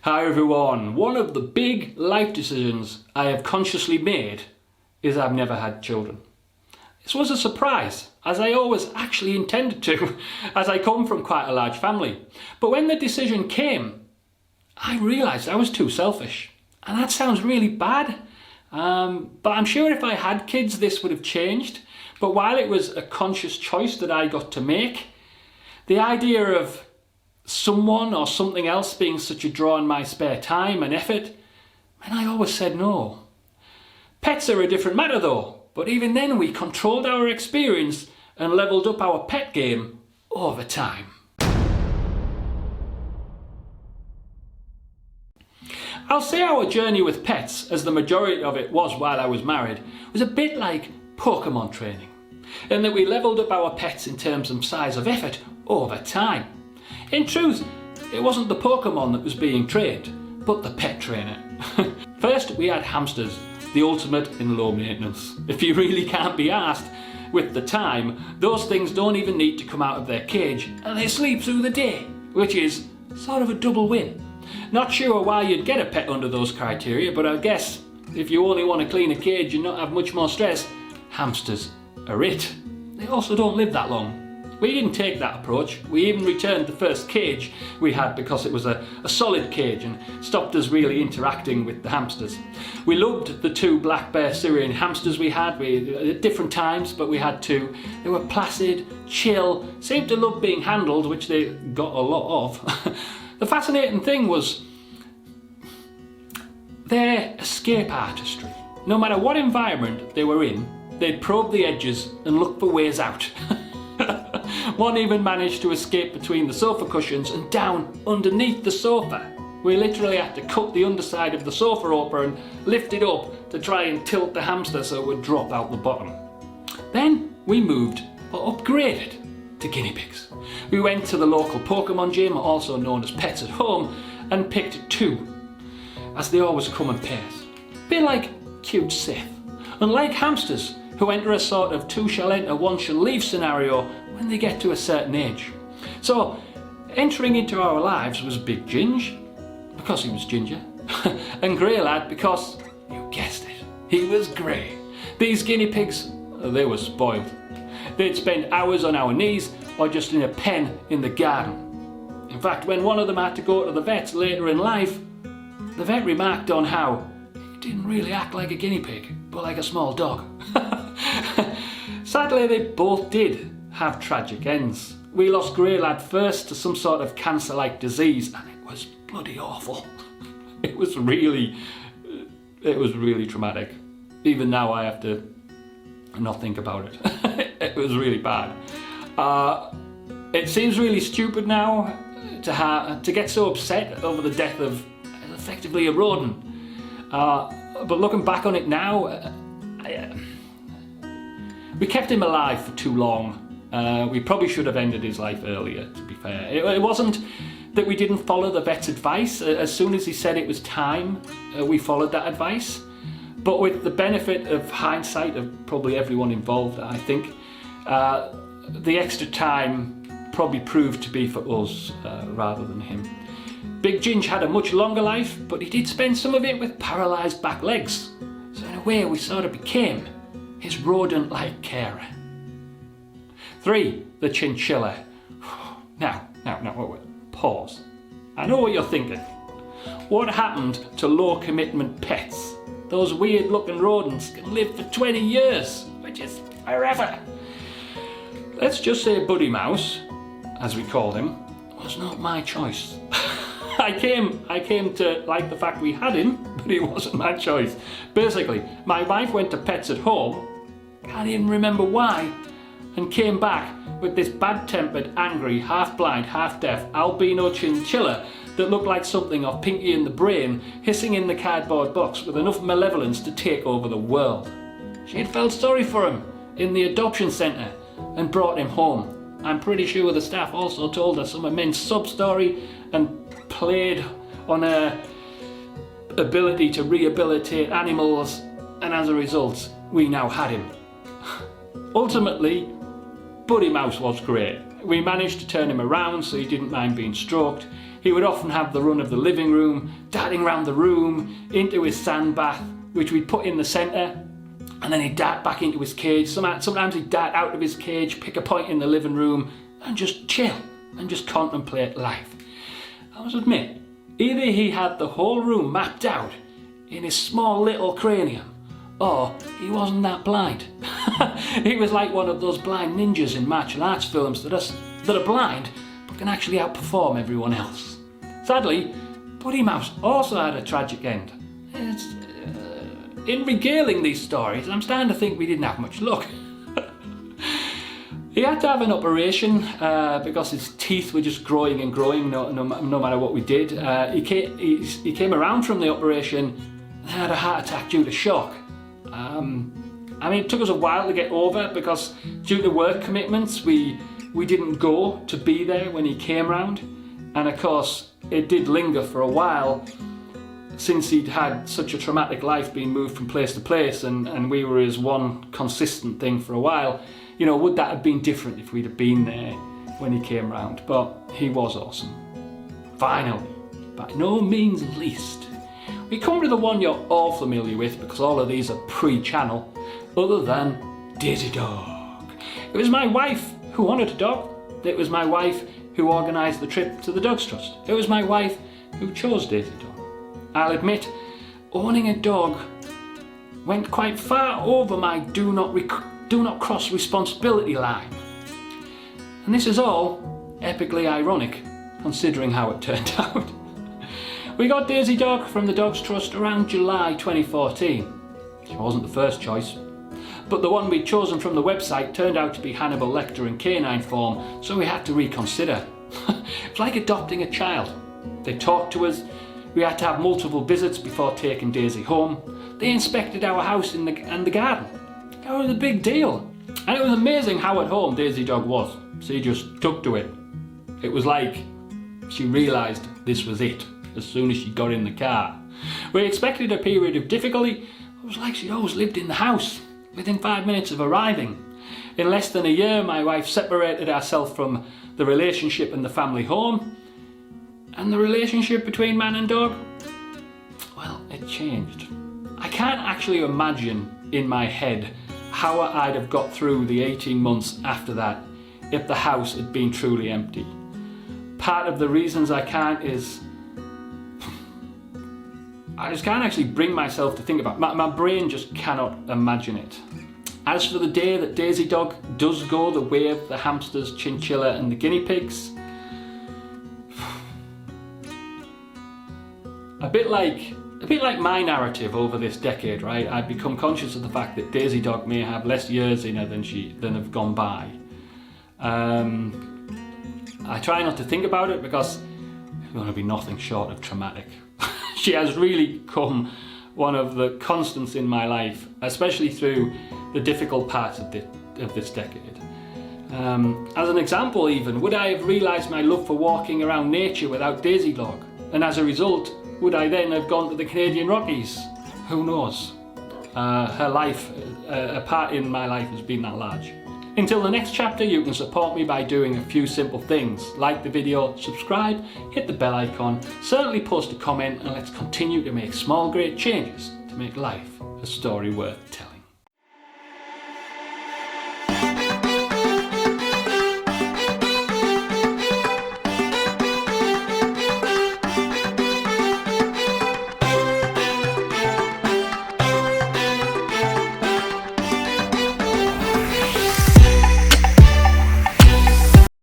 Hi everyone, one of the big life decisions I have consciously made is I've never had children. This was a surprise, as I always actually intended to, as I come from quite a large family. But when the decision came, I realised I was too selfish. And that sounds really bad, but I'm sure if I had kids this would have changed. But while it was a conscious choice that I got to make, the idea of someone or something else being such a draw on my spare time and effort, and I always said no. Pets are a different matter though, but even then we controlled our experience and levelled up our pet game over time. I'll say our journey with pets, as the majority of it was while I was married, was a bit like Pokemon training, in that we levelled up our pets in terms of size of effort over time. In truth, it wasn't the Pokemon that was being trained, but the pet trainer. First, we had hamsters, the ultimate in low maintenance. If you really can't be asked with the time, those things don't even need to come out of their cage and they sleep through the day, which is sort of a double win. Not sure why you'd get a pet under those criteria, but I guess if you only want to clean a cage and not have much more stress, hamsters are it. They also don't live that long. We didn't take that approach. We even returned the first cage we had because it was a solid cage and stopped us really interacting with the hamsters. We loved the two black bear Syrian hamsters we had at different times, but we had two. They were placid, chill, seemed to love being handled, which they got a lot of. The fascinating thing was their escape artistry. No matter what environment they were in, they'd probe the edges and look for ways out. One even managed to escape between the sofa cushions and down underneath the sofa. We literally had to cut the underside of the sofa open and lift it up to try and tilt the hamster so it would drop out the bottom. Then we moved, or upgraded, to guinea pigs. We went to the local Pokemon gym, also known as Pets at Home, and picked two, as they always come in pairs. A bit like cute Sith. Unlike hamsters, who enter a sort of two shall enter, one shall leave scenario when they get to a certain age. So, entering into our lives was Big Ginge, because he was ginger, and Grey Lad because, you guessed it, he was grey. These guinea pigs, they were spoiled. They'd spend hours on our knees or just in a pen in the garden. In fact, when one of them had to go to the vet later in life, the vet remarked on how he didn't really act like a guinea pig, but like a small dog. Sadly, they both did have tragic ends. We lost Grey Lad first to some sort of cancer-like disease, and it was bloody awful. It was really traumatic. Even now I have to not think about it. It was really bad. It seems really stupid now to get so upset over the death of effectively a rodent. But looking back on it now, we kept him alive for too long. We probably should have ended his life earlier, to be fair. It wasn't that we didn't follow the vet's advice. As soon as he said it was time, we followed that advice. But with the benefit of hindsight of probably everyone involved, I think, the extra time probably proved to be for us rather than him. Big Ginge had a much longer life, but he did spend some of it with paralysed back legs. So in a way we sort of became his rodent-like carer. 3. The chinchilla. Now, wait, pause. I know what you're thinking. What happened to low-commitment pets? Those weird-looking rodents can live for 20 years, which is forever. Let's just say Buddy Mouse, as we called him, was not my choice. I came to like the fact we had him, but he wasn't my choice. Basically, my wife went to Pets at Home, can't even remember why, and came back with this bad-tempered, angry, half-blind, half-deaf albino chinchilla that looked like something of Pinky and the Brain hissing in the cardboard box with enough malevolence to take over the world. She had felt sorry for him in the adoption centre and brought him home. I'm pretty sure the staff also told her some immense sub-story and played on her ability to rehabilitate animals, and as a result, we now had him. Ultimately, Buddy Mouse was great. We managed to turn him around so he didn't mind being stroked. he would often have the run of the living room, darting around the room, into his sand bath, which we'd put in the centre, and then he'd dart back into his cage. Sometimes he'd dart out of his cage, pick a point in the living room, and just chill, and just contemplate life. I must admit, either he had the whole room mapped out in his small little cranium, or he wasn't that blind. He was like one of those blind ninjas in martial arts films that are blind but can actually outperform everyone else. Sadly, Buddy Mouse also had a tragic end. In regaling these stories, I'm starting to think we didn't have much luck. He had to have an operation because his teeth were just growing and growing no matter what we did. He came around from the operation and had a heart attack due to shock. I mean, it took us a while to get over because due to work commitments, we didn't go to be there when he came round. And of course, it did linger for a while since he'd had such a traumatic life, being moved from place to place, and we were his one consistent thing for a while. You know, would that have been different if we'd have been there when he came round? But he was awesome. Finally, by no means least, we come to the one you're all familiar with because all of these are pre-channel, other than Daisy Dog. It was my wife who wanted a dog. It was my wife who organised the trip to the Dogs Trust. It was my wife who chose Daisy Dog. I'll admit, owning a dog went quite far over my do not cross responsibility line. And this is all epically ironic, considering how it turned out. We got Daisy Dog from the Dogs Trust around July 2014. She wasn't the first choice, but the one we'd chosen from the website turned out to be Hannibal Lecter in canine form, so we had to reconsider. It's like adopting a child. They talked to us, we had to have multiple visits before taking Daisy home. They inspected our house and the garden. It was a big deal. And it was amazing how at home Daisy Dog was. She just took to it. It was like she realised this was it as soon as she got in the car. We expected a period of difficulty. It was like she'd always lived in the house, within 5 minutes of arriving. In less than a year, my wife separated herself from the relationship in the family home. And the relationship between man and dog? Well, it changed. I can't actually imagine in my head how I'd have got through the 18 months after that if the house had been truly empty. Part of the reasons I can't is I just can't actually bring myself to think about it. My brain just cannot imagine it. As for the day that Daisy Dog does go the way of the hamsters, chinchilla and the guinea pigs, a bit like my narrative over this decade, right? I've become conscious of the fact that Daisy Dog may have less years in her than have gone by. I try not to think about it because it's going to be nothing short of traumatic. She has really become one of the constants in my life, especially through the difficult parts of this decade. As an example even, would I have realised my love for walking around nature without Daisy Dog? And as a result, would I then have gone to the Canadian Rockies? Who knows? Her life, a part in my life has been that large. Until the next chapter, you can support me by doing a few simple things. Like the video, subscribe, hit the bell icon, certainly post a comment, and let's continue to make small great changes to make life a story worth telling.